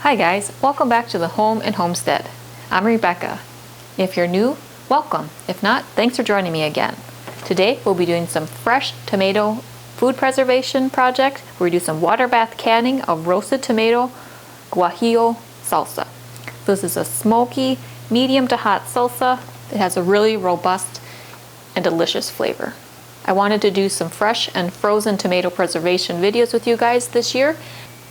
Hi guys, welcome back to the Home and Homestead. I'm Rebecca. If you're new, welcome. If not, thanks for joining me again. Today we'll be doing some fresh tomato food preservation project where we do some water bath canning of roasted tomato guajillo salsa. This is a smoky, medium to hot salsa that has a really robust and delicious flavor. I wanted to do some fresh and frozen tomato preservation videos with you guys this year,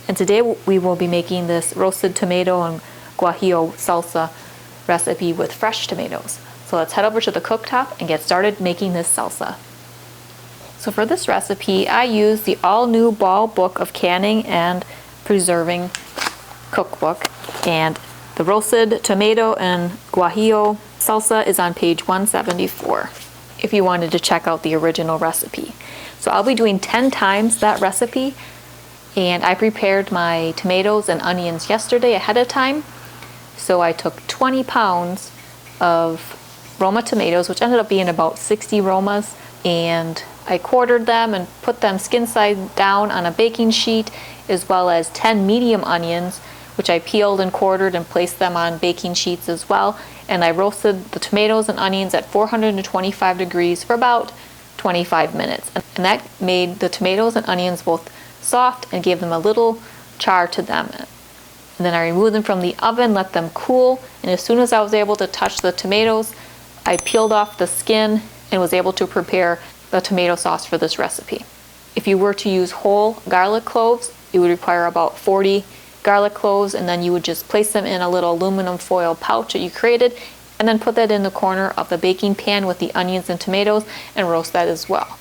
and today we will be making this roasted tomato and guajillo salsa recipe with fresh tomatoes. So let's head over to the cooktop and get started making this salsa. So for this recipe, I use the all-new Ball Book of Canning and Preserving cookbook, and the roasted tomato and guajillo salsa is on page 174 if you wanted to check out the original recipe. So I'll be doing 10 times that recipe, and I prepared my tomatoes and onions yesterday ahead of time. So I took 20 pounds of Roma tomatoes, which ended up being about 60 Romas, and I quartered them and put them skin side down on a baking sheet, as well as 10 medium onions, which I peeled and quartered and placed them on baking sheets as well. And I roasted the tomatoes and onions at 425 degrees for about 25 minutes. And that made the tomatoes and onions both soft and gave them a little char to them. And then I removed them from the oven, let them cool, and as soon as I was able to touch the tomatoes, I peeled off the skin and was able to prepare the tomato sauce for this recipe. If you were to use whole garlic cloves, it would require about 40 garlic cloves, and then you would just place them in a little aluminum foil pouch that you created, and then put that in the corner of the baking pan with the onions and tomatoes and roast that as well.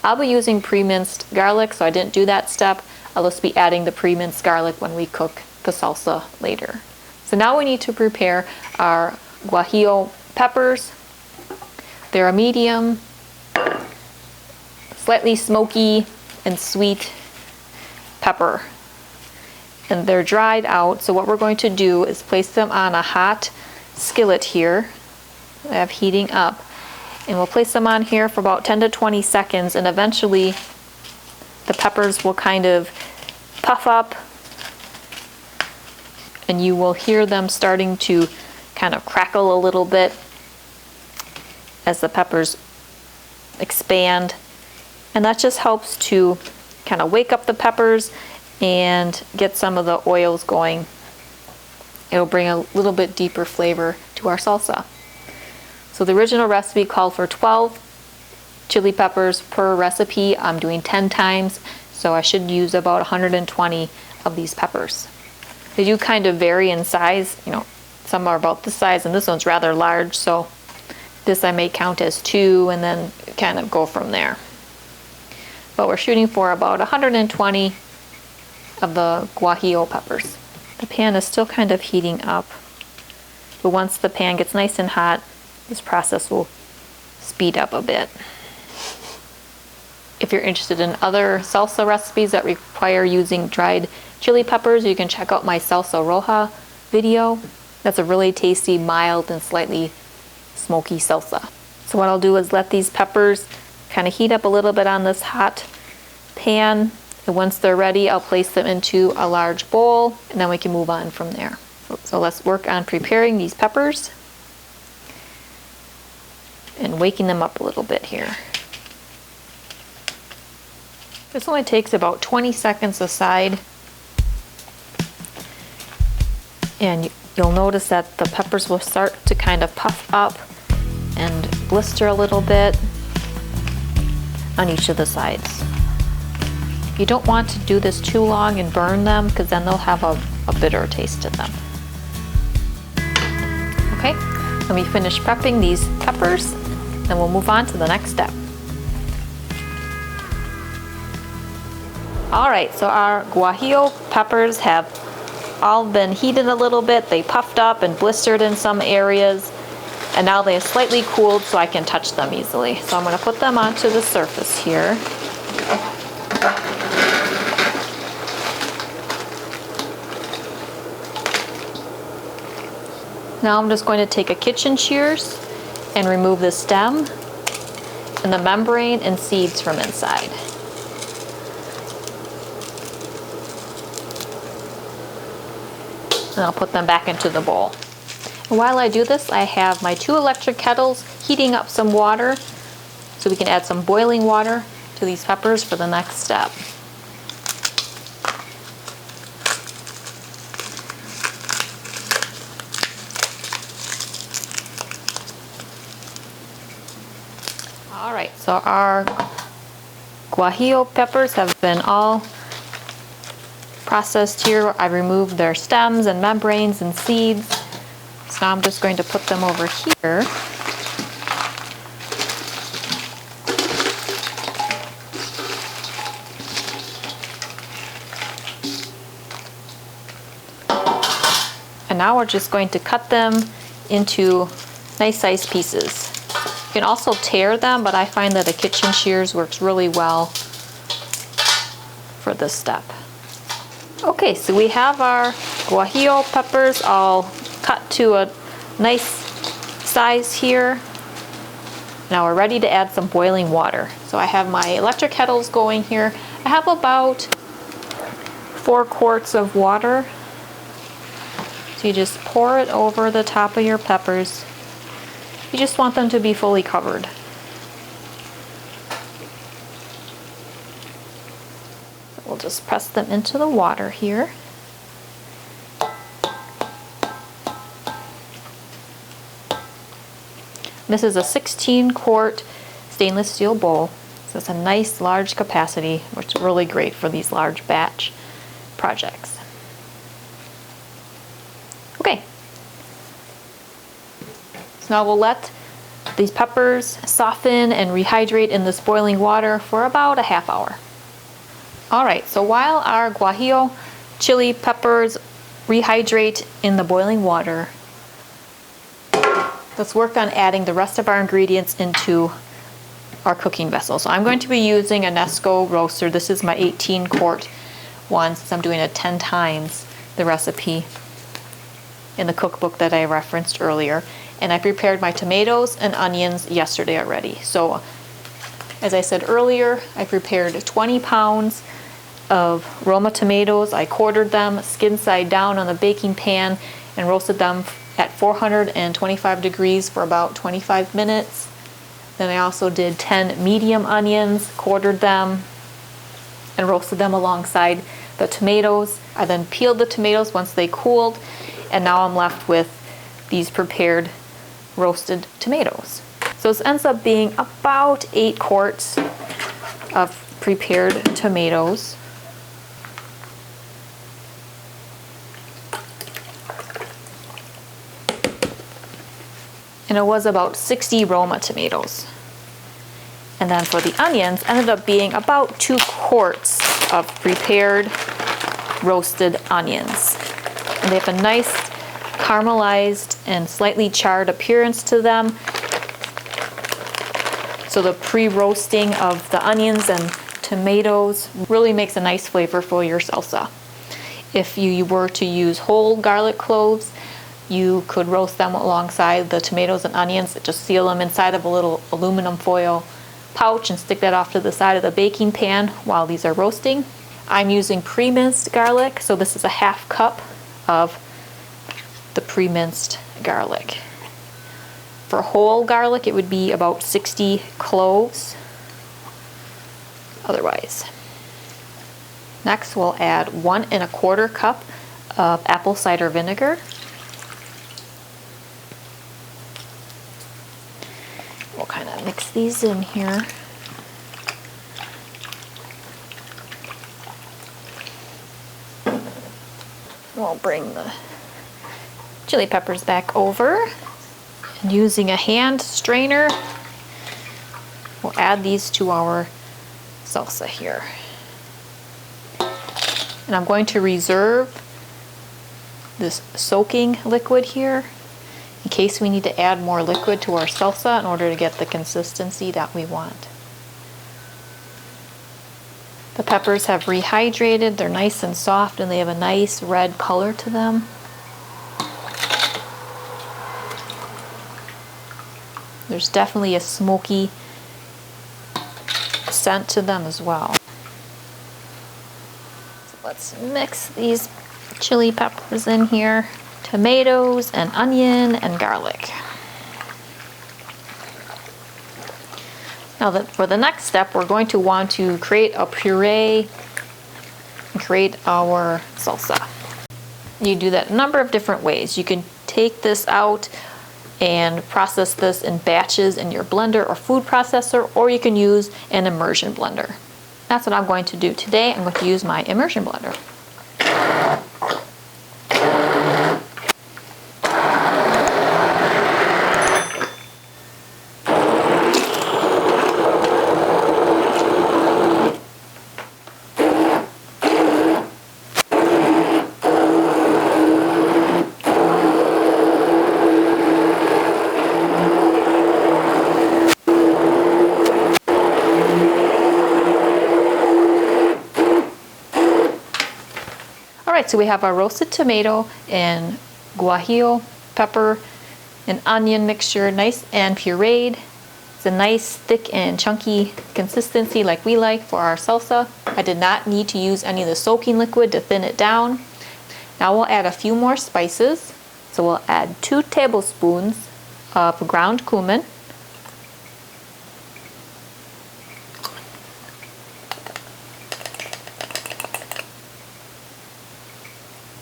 I'll be using pre-minced garlic, so I didn't do that step. I'll just be adding the pre-minced garlic when we cook the salsa later. So now we need to prepare our guajillo peppers. They're a medium, slightly smoky and sweet pepper. And they're dried out, so what we're going to do is place them on a hot skillet here I have heating up. And we'll place them on here for about 10 to 20 seconds, and eventually the peppers will kind of puff up and you will hear them starting to kind of crackle a little bit as the peppers expand. And that just helps to kind of wake up the peppers and get some of the oils going. It'll bring a little bit deeper flavor to our salsa. So the original recipe called for 12 chili peppers per recipe. I'm doing 10 times, so I should use about 120 of these peppers. They do kind of vary in size. You know, some are about this size and this one's rather large, so this I may count as 2 and then kind of go from there. But we're shooting for about 120 of the guajillo peppers. The pan is still kind of heating up, but once the pan gets nice and hot, this process will speed up a bit. If you're interested in other salsa recipes that require using dried chili peppers, you can check out my salsa roja video. That's a really tasty, mild, and slightly smoky salsa. So what I'll do is let these peppers kind of heat up a little bit on this hot pan. And once they're ready, I'll place them into a large bowl, and then we can move on from there. So let's work on preparing these peppers and waking them up a little bit here. This only takes about 20 seconds aside, and you'll notice that the peppers will start to kind of puff up and blister a little bit on each of the sides. You don't want to do this too long and burn them, because then they'll have a bitter taste to them. Okay, let me finish prepping these peppers, and we'll move on to the next step. All right, so our guajillo peppers have all been heated a little bit. They puffed up and blistered in some areas, and now they have slightly cooled so I can touch them easily. So I'm going to put them onto the surface here. Now I'm just going to take a kitchen shears and remove the stem and the membrane and seeds from inside. and I'll put them back into the bowl. And while I do this, I have my 2 electric kettles heating up some water so we can add some boiling water to these peppers for the next step. Alright, so our guajillo peppers have been all processed here. I removed their stems and membranes and seeds. So now I'm just going to put them over here. And now we're just going to cut them into nice sized pieces. You can also tear them, but I find that a kitchen shears works really well for this step. Okay, so we have our guajillo peppers all cut to a nice size here. Now we're ready to add some boiling water. So I have my electric kettles going here. I have about 4 quarts of water. So you just pour it over the top of your peppers. You just want them to be fully covered. We'll just press them into the water here. This is a 16-quart stainless steel bowl. So it's a nice large capacity, which is really great for these large batch projects. Okay. So now we'll let these peppers soften and rehydrate in this boiling water for about a half hour. Alright, so while our guajillo chili peppers rehydrate in the boiling water, let's work on adding the rest of our ingredients into our cooking vessel. So I'm going to be using a Nesco roaster. This is my 18-quart one, since I'm doing it 10 times the recipe in the cookbook that I referenced earlier. And I prepared my tomatoes and onions yesterday already. So as I said earlier, I prepared 20 pounds of Roma tomatoes. I quartered them skin side down on the baking pan and roasted them at 425 degrees for about 25 minutes. Then I also did 10 medium onions, quartered them, and roasted them alongside the tomatoes. I then peeled the tomatoes once they cooled, and now I'm left with these prepared roasted tomatoes. So this ends up being about 8 quarts of prepared tomatoes. And it was about 60 Roma tomatoes. And then for the onions, ended up being about 2 quarts of prepared roasted onions. And they have a nice caramelized and slightly charred appearance to them. So the pre-roasting of the onions and tomatoes really makes a nice flavor for your salsa. If you were to use whole garlic cloves, you could roast them alongside the tomatoes and onions. Just seal them inside of a little aluminum foil pouch and stick that off to the side of the baking pan while these are roasting. I'm using pre-minced garlic, so this is a half cup of the pre-minced garlic. For whole garlic, it would be about 60 cloves otherwise. Next, we'll add 1 1/4 cup of apple cider vinegar. We'll kind of mix these in here. We'll bring the chili peppers back over, and using a hand strainer, we'll add these to our salsa here. And I'm going to reserve this soaking liquid here in case we need to add more liquid to our salsa in order to get the consistency that we want. The peppers have rehydrated, they're nice and soft, and they have a nice red color to them. There's definitely a smoky scent to them as well. So let's mix these chili peppers in here, tomatoes and onion and garlic. Now for the next step, we're going to want to create a puree and create our salsa. You do that a number of different ways. You can take this out and process this in batches in your blender or food processor, or you can use an immersion blender. That's what I'm going to do today. I'm going to use my immersion blender. So we have our roasted tomato and guajillo pepper and onion mixture, nice and pureed. It's a nice thick and chunky consistency like we like for our salsa. I did not need to use any of the soaking liquid to thin it down. Now we'll add a few more spices. So we'll add 2 tablespoons of ground cumin,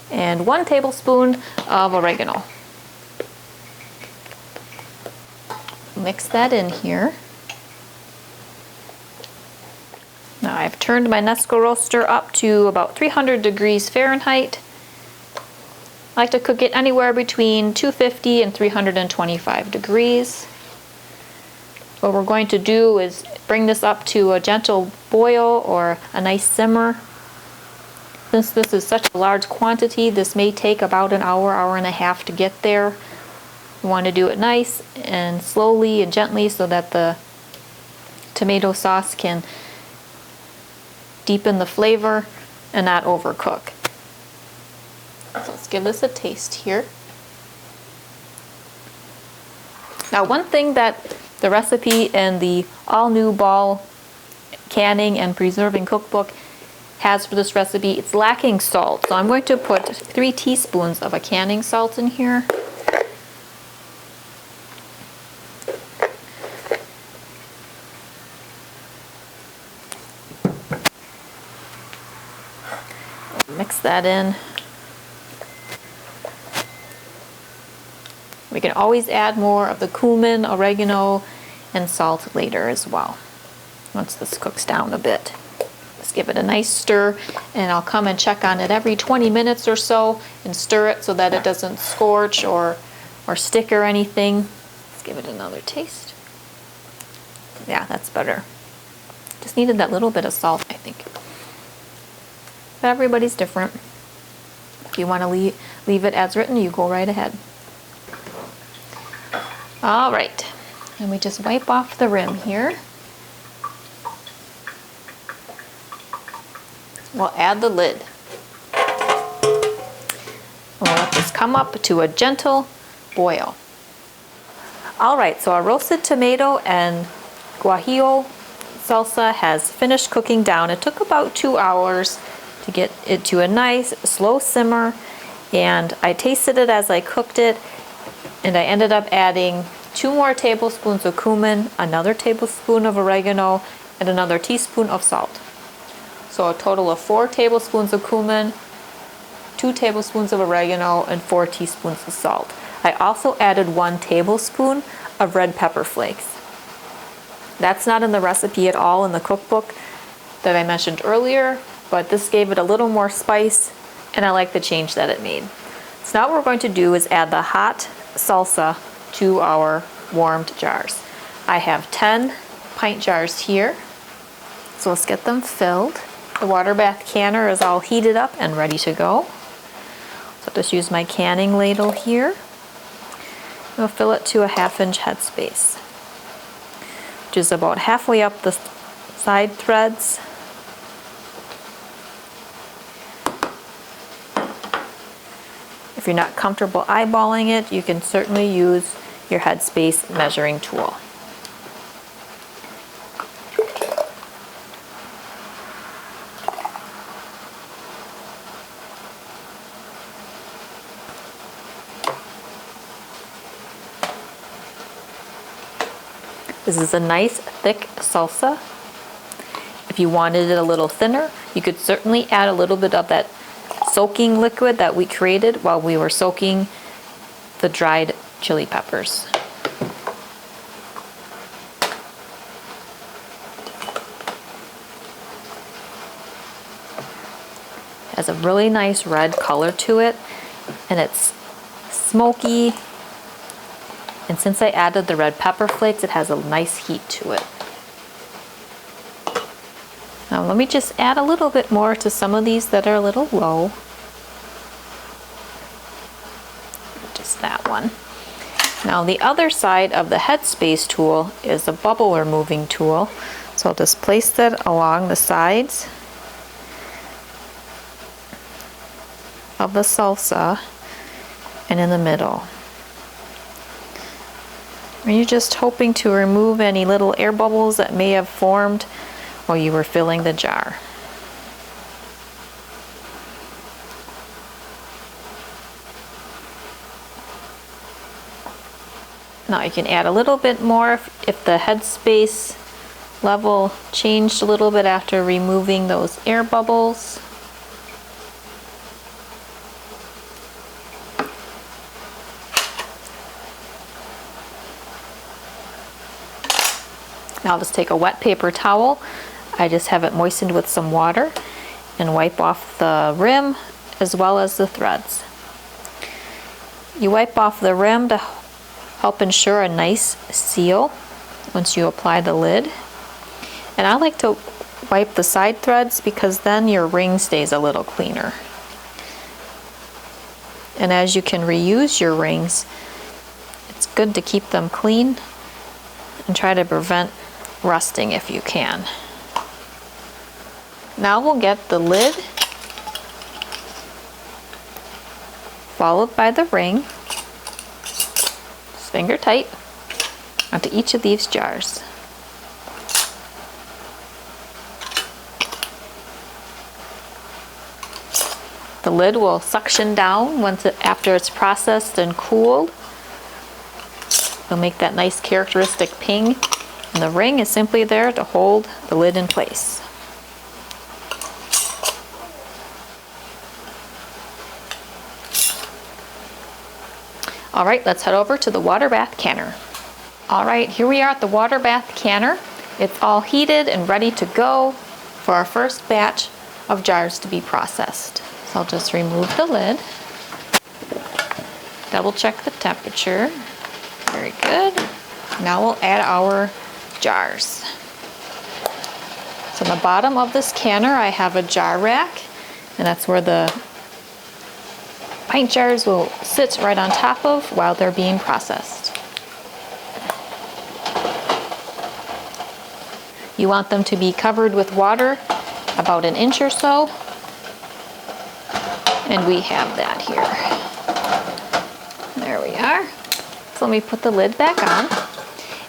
and 1 tablespoon of oregano. Mix that in here. Now I've turned my Nesco roaster up to about 300 degrees Fahrenheit. I like to cook it anywhere between 250 and 325 degrees. What we're going to do is bring this up to a gentle boil or a nice simmer. Since this is such a large quantity, this may take about an hour, hour and a half to get there. You want to do it nice and slowly and gently so that the tomato sauce can deepen the flavor and not overcook. So let's give this a taste here. Now, one thing that the recipe in the all-new Ball Canning and Preserving Cookbook has for this recipe, it's lacking salt. So I'm going to put 3 teaspoons of a canning salt in here. Mix that in. We can always add more of the cumin, oregano, and salt later as well, once this cooks down a bit. Give it a nice stir, and I'll come and check on it every 20 minutes or so and stir it so that it doesn't scorch or stick or anything. Let's give it another taste. Yeah, that's better. Just needed that little bit of salt, I think. But everybody's different. If you want to leave it as written, you go right ahead. All right, and we just wipe off the rim here. We'll add the lid. We'll let this come up to a gentle boil. All right, so our roasted tomato and guajillo salsa has finished cooking down. It took about 2 hours to get it to a nice slow simmer, and I tasted it as I cooked it, and I ended up adding 2 more tablespoons of cumin, another tablespoon of oregano, and another teaspoon of salt. So a total of 4 tablespoons of cumin, 2 tablespoons of oregano, and 4 teaspoons of salt. I also added 1 tablespoon of red pepper flakes. That's not in the recipe at all in the cookbook that I mentioned earlier, but this gave it a little more spice, and I like the change that it made. So now what we're going to do is add the hot salsa to our warmed jars. I have 10 pint jars here, so let's get them filled. The water bath canner is all heated up and ready to go. So I'll just use my canning ladle here. We'll fill it to a 1/2 inch headspace, which is about halfway up the side threads. If you're not comfortable eyeballing it, you can certainly use your headspace measuring tool. This is a nice thick salsa. If you wanted it a little thinner, you could certainly add a little bit of that soaking liquid that we created while we were soaking the dried chili peppers. It has a really nice red color to it, and it's smoky. And since I added the red pepper flakes, it has a nice heat to it. Now let me just add a little bit more to some of these that are a little low. Just that one. Now the other side of the headspace tool is a bubble removing tool. So I'll just place that along the sides of the salsa and in the middle. And you're just hoping to remove any little air bubbles that may have formed while you were filling the jar. Now you can add a little bit more if the headspace level changed a little bit after removing those air bubbles. Now I'll just take a wet paper towel. I just have it moistened with some water and wipe off the rim as well as the threads. You wipe off the rim to help ensure a nice seal once you apply the lid. And I like to wipe the side threads because then your ring stays a little cleaner. And as you can reuse your rings, it's good to keep them clean and try to prevent rusting if you can. Now we'll get the lid followed by the ring, just finger tight, onto each of these jars. The lid will suction down after it's processed and cooled. It'll make that nice characteristic ping. And the ring is simply there to hold the lid in place. All right, let's head over to the water bath canner. All right, here we are at the water bath canner. It's all heated and ready to go for our first batch of jars to be processed. So I'll just remove the lid. Double check the temperature. Very good. Now we'll add our jars. So on the bottom of this canner I have a jar rack, and that's where the pint jars will sit right on top of while they're being processed. You want them to be covered with water about an inch or so, and we have that here. There we are. So let me put the lid back on.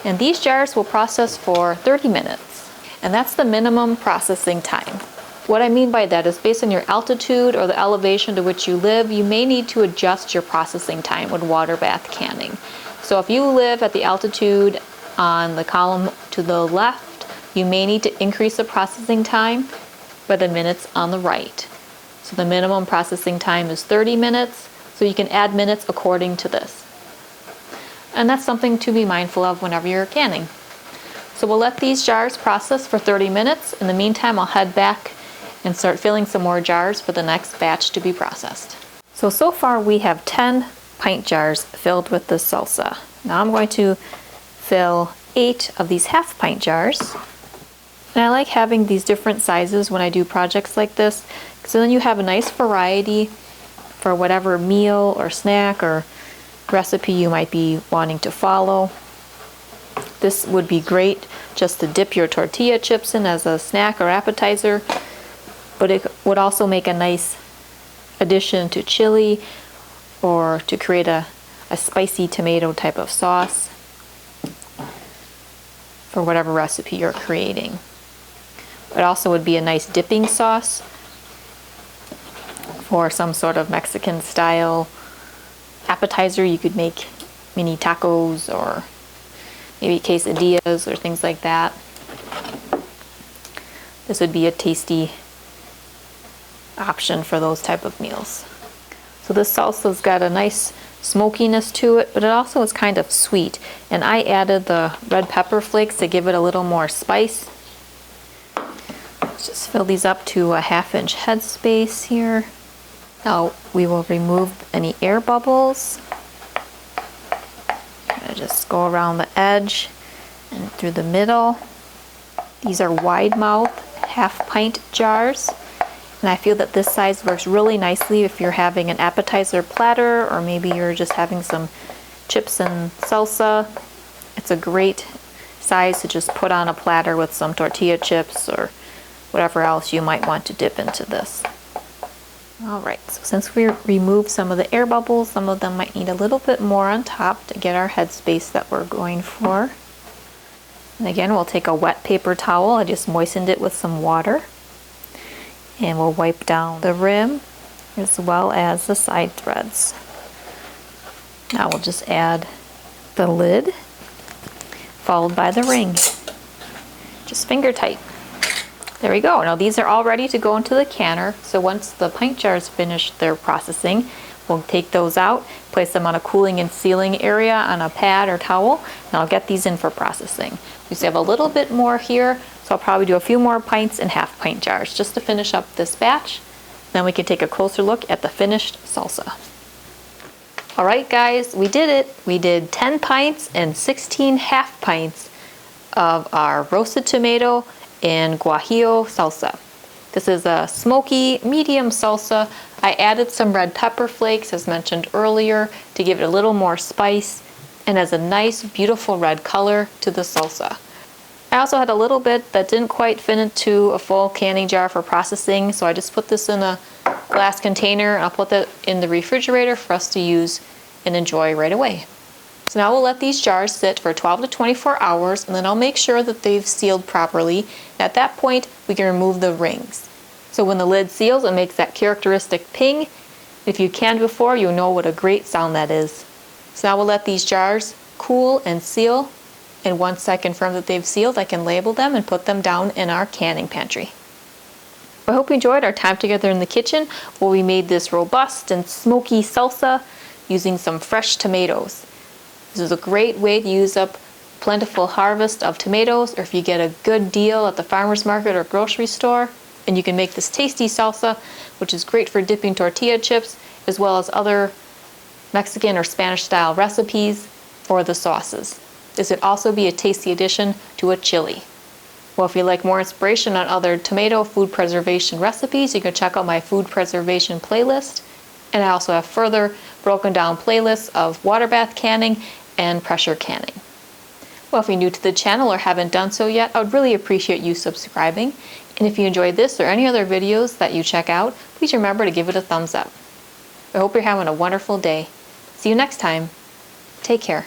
And these jars will process for 30 minutes. And that's the minimum processing time. What I mean by that is based on your altitude or the elevation to which you live, you may need to adjust your processing time with water bath canning. So if you live at the altitude on the column to the left, you may need to increase the processing time by the minutes on the right. So the minimum processing time is 30 minutes, so you can add minutes according to this. And that's something to be mindful of whenever you're canning. So we'll let these jars process for 30 minutes. In the meantime, I'll head back and start filling some more jars for the next batch to be processed. So far we have 10 pint jars filled with this salsa. Now I'm going to fill 8 of these half pint jars. And I like having these different sizes when I do projects like this, so then you have a nice variety for whatever meal or snack or recipe you might be wanting to follow. This would be great just to dip your tortilla chips in as a snack or appetizer, but it would also make a nice addition to chili or to create a spicy tomato type of sauce for whatever recipe you're creating. It also would be a nice dipping sauce for some sort of Mexican style appetizer. You could make mini tacos or maybe quesadillas or things like that. This would be a tasty option for those type of meals. So this salsa's got a nice smokiness to it, but it also is kind of sweet. And I added the red pepper flakes to give it a little more spice. Let's just fill these up to a 1/2 inch headspace here. Now we will remove any air bubbles. Just go around the edge and through the middle. These are wide mouth 1/2 pint jars. And I feel that this size works really nicely if you're having an appetizer platter, or maybe you're just having some chips and salsa. It's a great size to just put on a platter with some tortilla chips or whatever else you might want to dip into this. Alright, so since we removed some of the air bubbles, some of them might need a little bit more on top to get our headspace that we're going for. And again, we'll take a wet paper towel. I just moistened it with some water. And we'll wipe down the rim as well as the side threads. Now we'll just add the lid, followed by the ring. Just finger tight. There we go. Now these are all ready to go into the canner. So once the pint jars finish their processing, we'll take those out, place them on a cooling and sealing area on a pad or towel, and I'll get these in for processing. We still have a little bit more here, so I'll probably do a few more pints and 1/2 pint jars just to finish up this batch. Then we can take a closer look at the finished salsa. Alright guys, we did it. We did 10 pints and 16 1/2 pints of our roasted tomato and guajillo salsa. This is a smoky medium salsa. I added some red pepper flakes as mentioned earlier to give it a little more spice and as a nice beautiful red color to the salsa. I also had a little bit that didn't quite fit into a full canning jar for processing, so I just put this in a glass container and I'll put that in the refrigerator for us to use and enjoy right away. So now we'll let these jars sit for 12 to 24 hours and then I'll make sure that they've sealed properly. At that point, we can remove the rings. So when the lid seals, it makes that characteristic ping. If you canned before, you'll know what a great sound that is. So now we'll let these jars cool and seal. And once I confirm that they've sealed, I can label them and put them down in our canning pantry. I hope you enjoyed our time together in the kitchen where we made this robust and smoky salsa using some fresh tomatoes. This is a great way to use up plentiful harvest of tomatoes, or if you get a good deal at the farmer's market or grocery store, and you can make this tasty salsa, which is great for dipping tortilla chips, as well as other Mexican or Spanish style recipes or the sauces. This would also be a tasty addition to a chili. Well, if you'd like more inspiration on other tomato food preservation recipes, you can check out my food preservation playlist. And I also have further broken down playlists of water bath canning and pressure canning. Well, if you're new to the channel or haven't done so yet, I would really appreciate you subscribing. And if you enjoyed this or any other videos that you check out, please remember to give it a thumbs up. I hope you're having a wonderful day. See you next time. Take care.